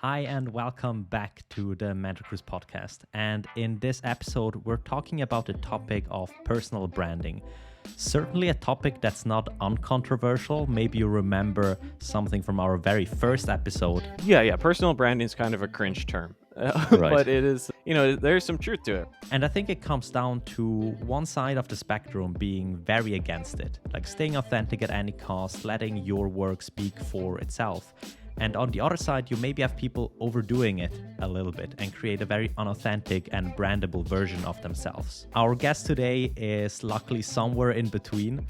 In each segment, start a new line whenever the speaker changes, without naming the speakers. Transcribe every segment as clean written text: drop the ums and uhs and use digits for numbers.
Hi, and welcome back to the Mentor Cruise podcast. And in this episode, we're talking about the topic of personal branding. Certainly a topic that's not uncontroversial. Maybe you remember something from our very first episode.
Yeah. Personal branding is kind of a cringe term,
Right.
but it is, there's some truth to it.
And I think it comes down to one side of the spectrum being very against it, like staying authentic at any cost, letting your work speak for itself. And on the other side, you maybe have people overdoing it a little bit and create a very unauthentic and brandable version of themselves. Our guest today is luckily somewhere in between.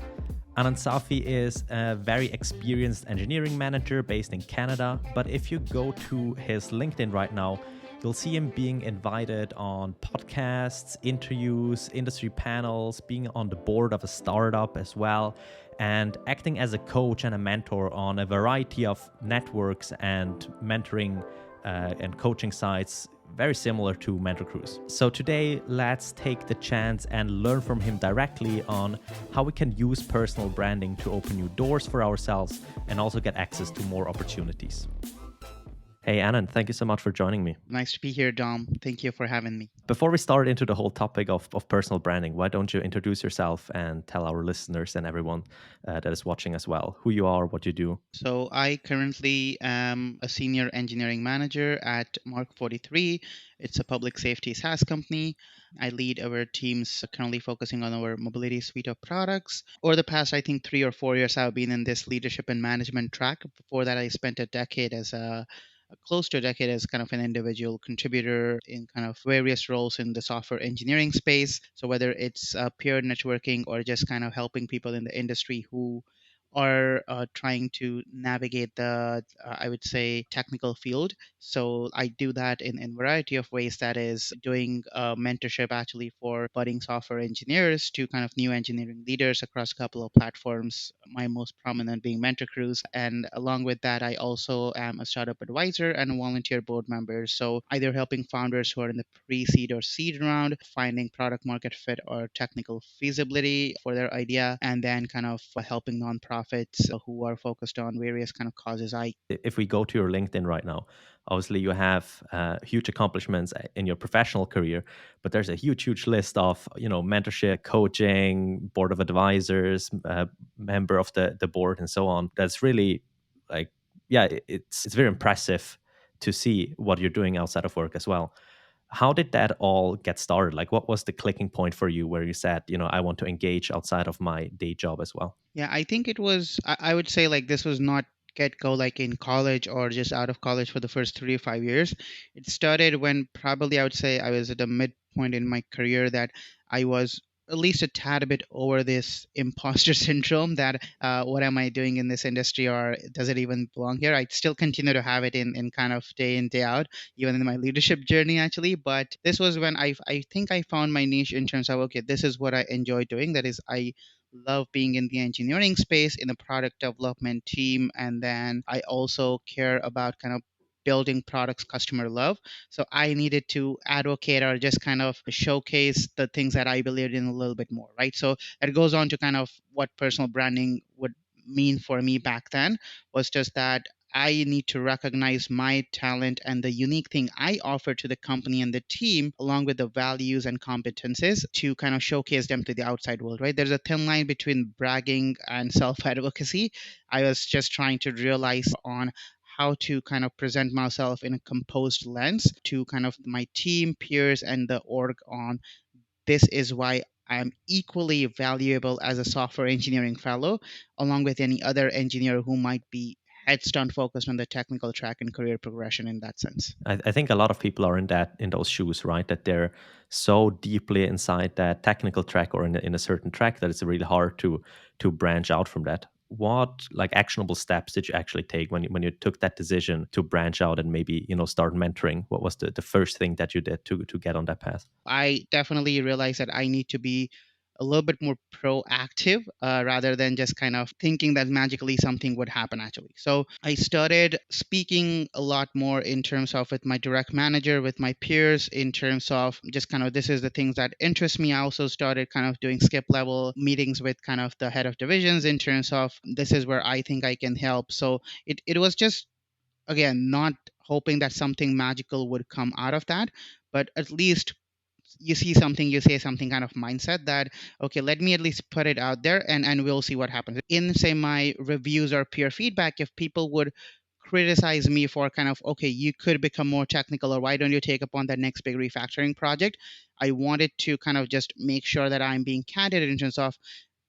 Anand Safi is a very experienced engineering manager based in Canada, but if you go to his LinkedIn right now, you'll see him being invited on podcasts, interviews, industry panels, being on the board of a startup as well, and acting as a coach and a mentor on a variety of networks and mentoring and coaching sites very similar to Mentor Cruise. So today, let's take the chance and learn from him directly on how we can use personal branding to open new doors for ourselves and also get access to more opportunities. Hey, Anand, thank you so much for joining me.
Nice to be here, Dom. Thank you for having me.
Before we start into the whole topic of personal branding, why don't you introduce yourself and tell our listeners and everyone that is watching as well who you are, what you do?
So, I currently am a senior engineering manager at Mark 43. It's a public safety SaaS company. I lead our teams currently focusing on our mobility suite of products. Over the past, I think, 3 or 4 years, I've been in this leadership and management track. Before that, I spent close to a decade as kind of an individual contributor in kind of various roles in the software engineering space. So whether it's peer networking or just kind of helping people in the industry who are trying to navigate the I would say technical field. So I do that in variety of ways. That is doing mentorship actually for budding software engineers to kind of new engineering leaders across a couple of platforms, my most prominent being Mentor Cruise. And along with that, I also am a startup advisor and a volunteer board member. So either helping founders who are in the pre-seed or seed round, finding product market fit or technical feasibility for their idea, and then kind of helping nonprofits who are focused on various kind of causes.
If we go to your LinkedIn right now, obviously you have huge accomplishments in your professional career, but there's a huge list of mentorship, coaching, board of advisors, member of the board, and so on. That's really like it's very impressive to see what you're doing outside of work as well. How did that all get started? Like, what was the clicking point for you where you said, I want to engage outside of my day job as well?
Yeah, I think it was, I would say like this was not get go like in college or just out of college for the first 3 or 5 years. It started when probably I would say I was at a midpoint in my career that I was at least a tad bit over this imposter syndrome that what am I doing in this industry or does it even belong here? I still continue to have it in kind of day in, day out, even in my leadership journey actually. But this was when I think I found my niche in terms of, okay, this is what I enjoy doing. That is, I love being in the engineering space in the product development team, and then I also care about kind of building products customer love. So I needed to advocate or just kind of showcase the things that I believed in a little bit more, right? So it goes on to kind of what personal branding would mean for me back then was just that I need to recognize my talent and the unique thing I offer to the company and the team, along with the values and competences to kind of showcase them to the outside world, right? There's a thin line between bragging and self advocacy. I was just trying to realize on how to kind of present myself in a composed lens to kind of my team, peers, and the org on this is why I'm equally valuable as a software engineering fellow, along with any other engineer who might be heads down focused on the technical track and career progression in that sense.
I think a lot of people are in those shoes, right? That they're so deeply inside that technical track or in a certain track that it's really hard to branch out from that. What like actionable steps did you actually take when you took that decision to branch out and maybe start mentoring? What was the first thing that you did to get on that path?
I definitely realized that I need to be a little bit more proactive rather than just kind of thinking that magically something would happen actually. So I started speaking a lot more in terms of with my direct manager, with my peers, in terms of just kind of this is the things that interest me. I also started kind of doing skip level meetings with kind of the head of divisions in terms of this is where I think I can help. So it was just again not hoping that something magical would come out of that. But at least you see something, you say something kind of mindset that, okay, let me at least put it out there, and we'll see what happens. In, say, my reviews or peer feedback, if people would criticize me for kind of, okay, you could become more technical, or why don't you take upon that next big refactoring project, I wanted to kind of just make sure that I'm being candid in terms of,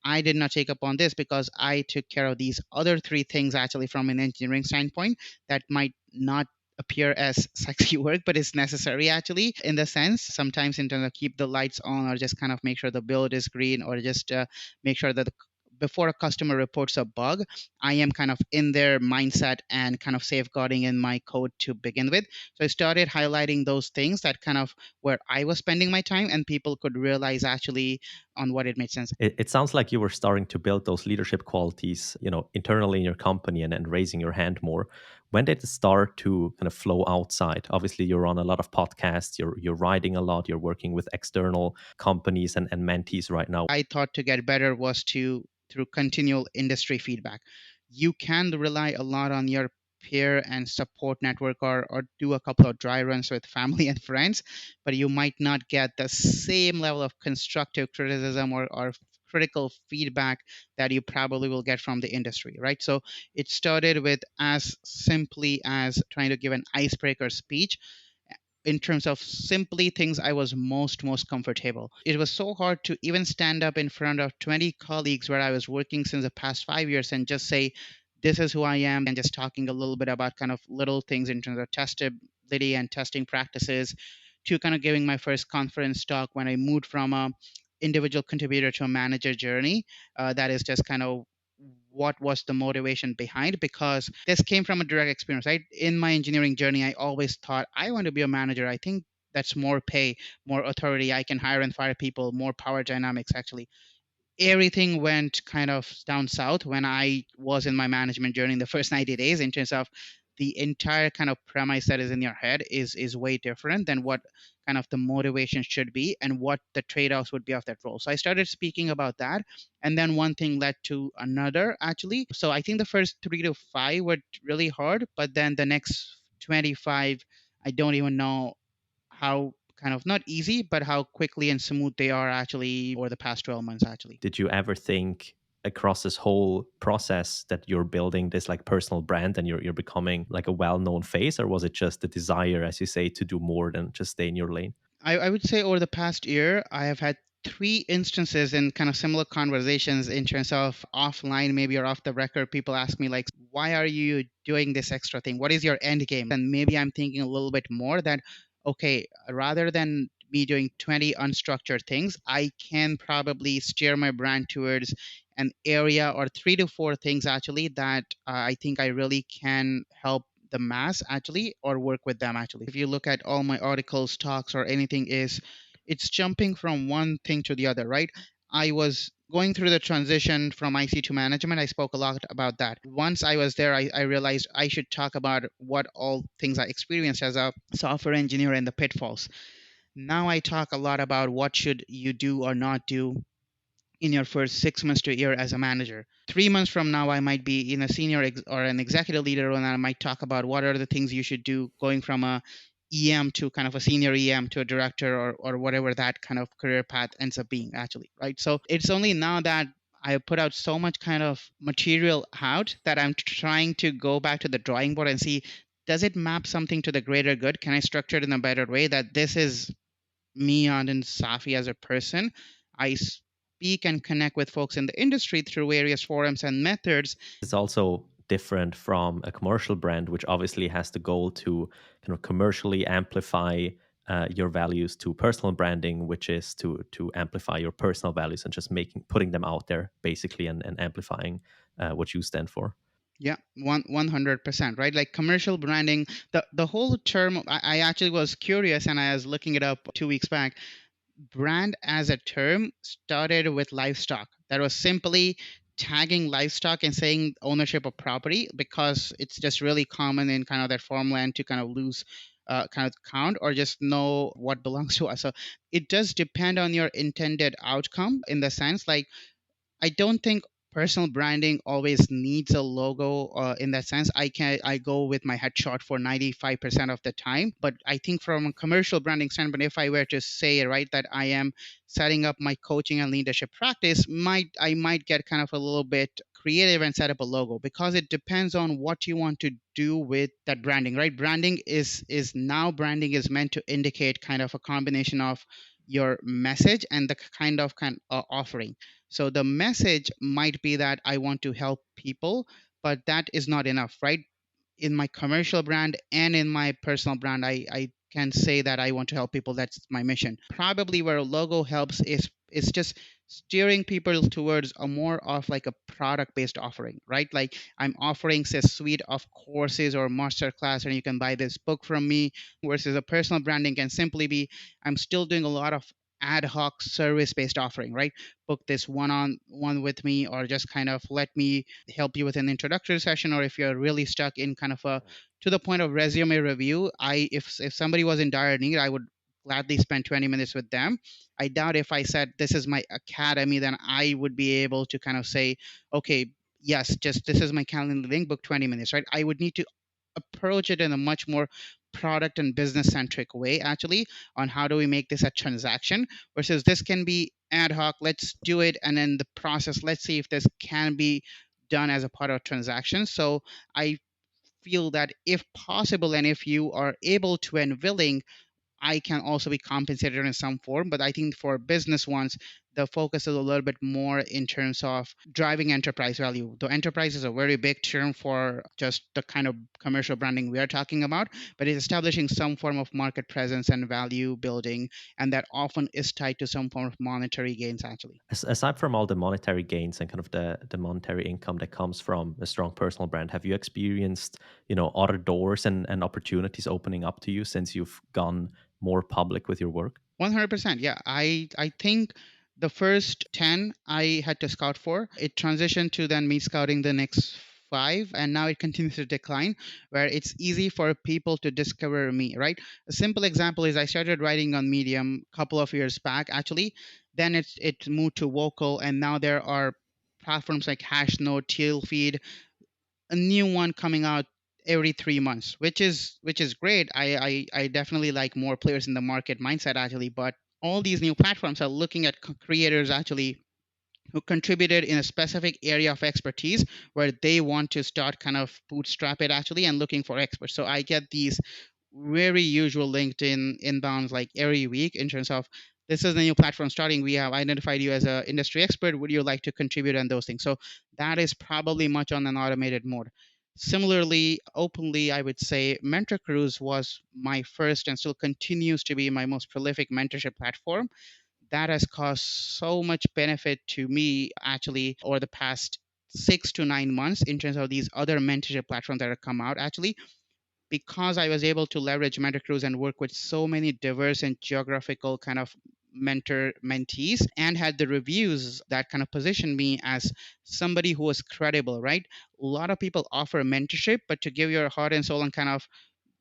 I did not take up on this because I took care of these other three things actually from an engineering standpoint that might not appear as sexy work, but it's necessary actually in the sense sometimes in terms of keep the lights on, or just kind of make sure the build is green, or just make sure that before a customer reports a bug, I am kind of in their mindset and kind of safeguarding in my code to begin with. So I started highlighting those things that kind of where I was spending my time, and people could realize actually on what it made sense.
It sounds like you were starting to build those leadership qualities, internally in your company and raising your hand more. When did it start to kind of flow outside? Obviously, you're on a lot of podcasts, you're writing a lot, you're working with external companies and mentees right now.
I thought to get better was to through continual industry feedback. You can rely a lot on your peer and support network, or do a couple of dry runs with family and friends, but you might not get the same level of constructive criticism, or critical feedback that you probably will get from the industry, right? So it started with as simply as trying to give an icebreaker speech in terms of simply things I was most comfortable. It was so hard to even stand up in front of 20 colleagues where I was working since the past 5 years and just say, this is who I am, and just talking a little bit about kind of little things in terms of testability and testing practices, to kind of giving my first conference talk when I moved from a individual contributor to a manager journey. That is just kind of what was the motivation behind, because this came from a direct experience, right? In my engineering journey, I always thought I want to be a manager. I think that's more pay, more authority, I can hire and fire people, more power dynamics actually. Everything went kind of down south when I was in my management journey in the first 90 days, in terms of the entire kind of premise that is in your head is way different than what kind of the motivation should be and what the trade-offs would be of that role. So I started speaking about that, and then one thing led to another actually. So I think the first 3 to 5 were really hard, but then the next 25, I don't even know how kind of not easy, but how quickly and smooth they are actually over the past 12 months actually.
Did you ever think across this whole process that you're building this like personal brand and you're becoming like a well-known face, or was it just the desire, as you say, to do more than just stay in your lane?
I would say over the past year, I have had three instances in kind of similar conversations in terms of offline, maybe, or off the record. People ask me, like, why are you doing this extra thing? What is your end game? And maybe I'm thinking a little bit more that, okay, rather than me doing 20 unstructured things, I can probably steer my brand towards an area or 3 to 4 things actually that I think I really can help the mass actually, or work with them actually. If you look at all my articles, talks, or anything, is it's jumping from one thing to the other, right? I was going through the transition from IC to management. I spoke a lot about that. Once I was there, I realized I should talk about what all things I experienced as a software engineer and the pitfalls. Now I talk a lot about what should you do or not do in your first 6 months to a year as a manager. 3 months from now, I might be in a senior or an executive leader, and I might talk about what are the things you should do going from a EM to kind of a senior EM to a director, or whatever that kind of career path ends up being actually, right? So it's only now that I put out so much kind of material out that I'm trying to go back to the drawing board and see, does it map something to the greater good? Can I structure it in a better way that this is me, Anand Safi, as a person? I speak and connect with folks in the industry through various forums and methods.
It's also different from a commercial brand, which obviously has the goal to kind of commercially amplify your values, to personal branding, which is to amplify your personal values and just putting them out there basically, and amplifying what you stand for.
Yeah, 100%, right? Like commercial branding, the whole term. I actually was curious and I was looking it up 2 weeks back. Brand as a term started with livestock. That was simply tagging livestock and saying ownership of property, because it's just really common in kind of that farmland to kind of lose kind of count or just know what belongs to us. So it does depend on your intended outcome, in the sense like, I don't think Personal branding always needs a logo in that sense. I go with my headshot for 95% of the time, but I think from a commercial branding standpoint, if I were to say, right, that I am setting up my coaching and leadership practice, I might get kind of a little bit creative and set up a logo, because it depends on what you want to do with that branding, right? Branding is meant to indicate kind of a combination of your message and the offering. So the message might be that I want to help people, but that is not enough, right? In my commercial brand and in my personal brand, I can say that I want to help people. That's my mission. Probably where a logo helps is just steering people towards a more of like a product based offering, right? Like I'm offering say, a suite of courses or masterclass, and you can buy this book from me, versus a personal branding can simply be I'm still doing a lot of ad hoc service based offering, right? Book this one on one with me, or just kind of let me help you with an introductory session. Or if you're really stuck in kind of a to the point of resume review, I if somebody was in dire need, I would gladly spend 20 minutes with them. I doubt if I said this is my academy, then I would be able to kind of say, okay, yes, just this is my calendar link, book 20 minutes, right? I would need to approach it in a much more product and business centric way, actually, on how do we make this a transaction, versus this can be ad hoc, let's do it, and then the process, let's see if this can be done as a part of transaction. So I feel that if possible, and if you are able to and willing, I can also be compensated in some form. But I think for business ones, the focus is a little bit more in terms of driving enterprise value. The enterprise is a very big term for just the kind of commercial branding we are talking about, but it's establishing some form of market presence and value building, and that often is tied to some form of monetary gains, actually.
Aside from all the monetary gains and kind of the monetary income that comes from a strong personal brand, have you experienced, other doors and opportunities opening up to you since you've gone more public with your work?
100%. Yeah. I think the first 10 I had to scout for. It transitioned to then me scouting the next five, and now it continues to decline, where it's easy for people to discover me, right? A simple example is I started writing on Medium a couple of years back, actually. Then it moved to Vocal, and now there are platforms like Hashnote, Tailfeed, a new one coming out every 3 months, which is great. I definitely like more players in the market mindset, actually, but all these new platforms are looking at creators actually who contributed in a specific area of expertise, where they want to start kind of bootstrap it actually and looking for experts. So I get these very usual LinkedIn inbounds like every week in terms of this is the new platform starting. We have identified you as an industry expert. Would you like to contribute on those things? So that is probably much on an automated mode. Similarly, openly, I would say Mentor Cruise was my first and still continues to be my most prolific mentorship platform. That has caused so much benefit to me actually over the past 6 to 9 months in terms of these other mentorship platforms that have come out, actually, because I was able to leverage Mentor Cruise and work with so many diverse and geographical kind of mentor mentees, and had the reviews that kind of positioned me as somebody who was credible, right? A lot of people offer mentorship, but to give your heart and soul and kind of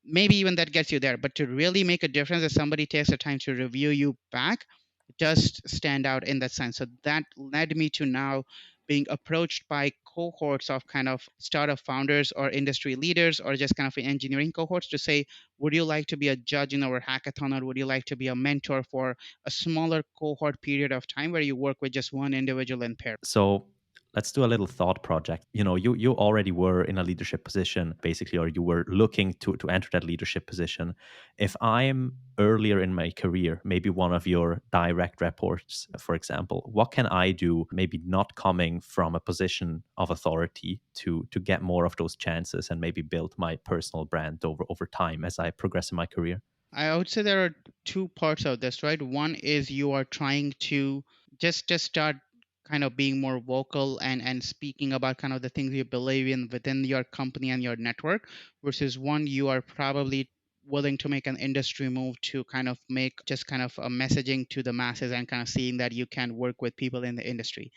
maybe even that gets you there, but to really make a difference, if somebody takes the time to review you back, it does stand out in that sense. So that led me to now being approached by cohorts of kind of startup founders or industry leaders or just kind of engineering cohorts to say, would you like to be a judge in our hackathon, or would you like to be a mentor for a smaller cohort period of time where you work with just one individual in pair?
So let's do a little thought project. You already were in a leadership position, basically, or you were looking to enter that leadership position. If I'm earlier in my career, maybe one of your direct reports, for example, what can I do, maybe not coming from a position of authority, to get more of those chances and maybe build my personal brand over time as I progress in my career?
I would say there are two parts of this, right? One is you are trying to just start kind of being more vocal and speaking about kind of the things you believe in within your company and your network, versus one you are probably willing to make an industry move to kind of make just kind of a messaging to the masses and kind of seeing that you can work with people in the industry.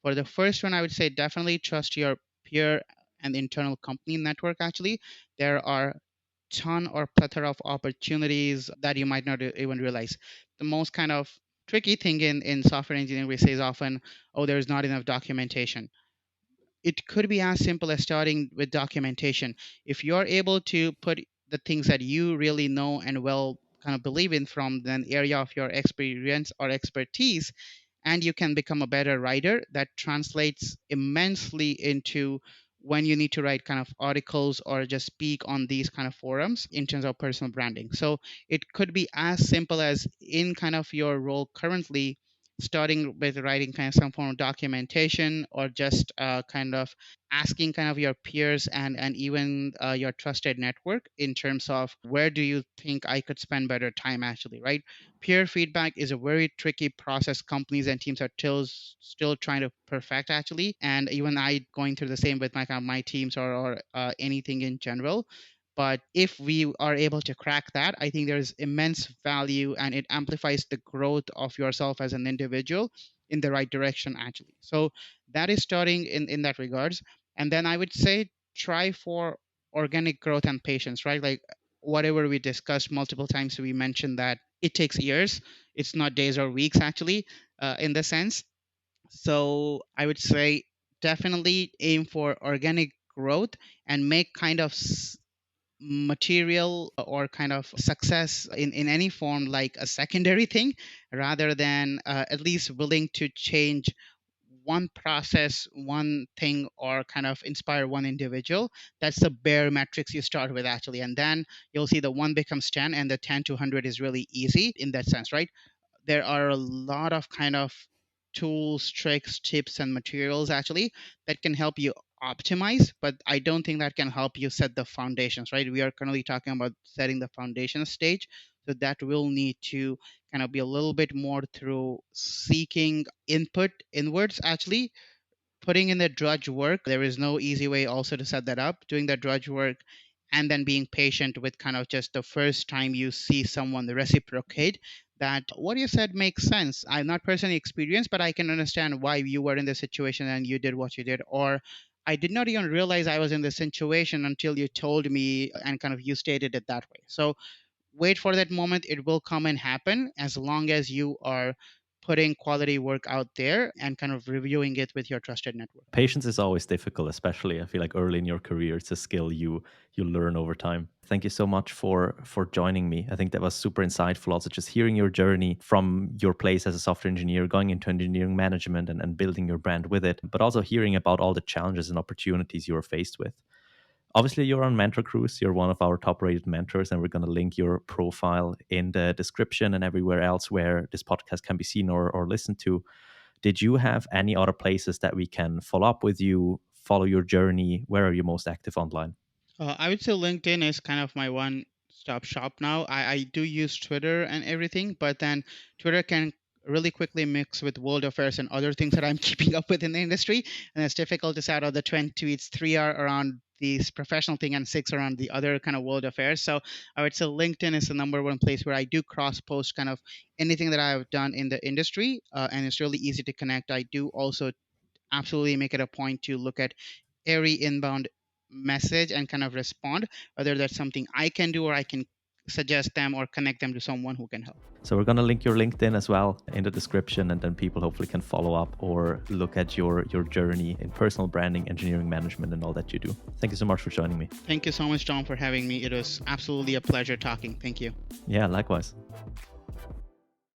For the first one, I would say definitely trust your peer and internal company network, actually. There are ton or plethora of opportunities that you might not even realize. The most kind of tricky thing in software engineering we say is often, oh, there's not enough documentation. it could be as simple as starting with documentation. If you're able to put the things that you really know and well kind of believe in from an area of your experience or expertise, and you can become a better writer, that translates immensely into when you need to write kind of articles or just speak on these kind of forums in terms of personal branding. So it could be as simple as in kind of your role currently, starting with writing kind of some form of documentation, or just kind of asking kind of your peers and even your trusted network in terms of where do you think I could spend better time actually, right? Peer feedback is a very tricky process. Companies and teams are still trying to perfect actually, and even I going through the same with my kind of my teams or anything in general. But if we are able to crack that, I think there's immense value, and it amplifies the growth of yourself as an individual in the right direction actually. So that is starting in that regards. And then I would say try for organic growth and patience, right? Like whatever we discussed multiple times, we mentioned that it takes years. It's not days or weeks actually, in the sense. So I would say definitely aim for organic growth and make kind of material or kind of success in any form like a secondary thing, rather than at least willing to change one process, one thing, or kind of inspire one individual. That's the bare metrics you start with actually. And then you'll see the one becomes 10 and the 10 to 100 is really easy in that sense, right? There are a lot of kind of tools, tricks, tips, and materials actually that can help you optimize, but I don't think that can help you set the foundations, right? We are currently talking about setting the foundation stage. So that will need to kind of be a little bit more through seeking input inwards actually, putting in the drudge work. There is no easy way also to set that up, doing the drudge work, and then being patient with kind of just the first time you see someone reciprocate that what you said makes sense. I'm not personally experienced, but I can understand why you were in this situation and you did what you did. Or I did not even realize I was in this situation until you told me and kind of you stated it that way. So wait for that moment. It will come and happen as long as you are putting quality work out there and kind of reviewing it with your trusted network.
Patience is always difficult, especially I feel like early in your career. It's a skill you learn over time. Thank you so much for joining me. I think that was super insightful. Also, just hearing your journey from your place as a software engineer, going into engineering management and building your brand with it, but also hearing about all the challenges and opportunities you were faced with. Obviously, you're on Mentor Cruise. You're one of our top rated mentors, and we're going to link your profile in the description and everywhere else where this podcast can be seen or listened to. Did you have any other places that we can follow up with you, follow your journey? Where are you most active online?
I would say LinkedIn is kind of my one stop shop now. I do use Twitter and everything, but then Twitter can really quickly mix with world affairs and other things that I'm keeping up with in the industry. And it's difficult to say out of the 20 tweets, three are around these professional thing and six around the other kind of world affairs. So I would say LinkedIn is the number one place where I do cross post kind of anything that I've done in the industry. And it's really easy to connect. I do also absolutely make it a point to look at every inbound message and kind of respond, whether that's something I can do or I can suggest them or connect them to someone who can help.
So we're going to link your LinkedIn as well in the description, and then people hopefully can follow up or look at your journey in personal branding, engineering management, and all that you do. Thank you so much for joining me.
Thank you so much, Tom, for having me. It was absolutely a pleasure talking. Thank you.
Yeah, likewise.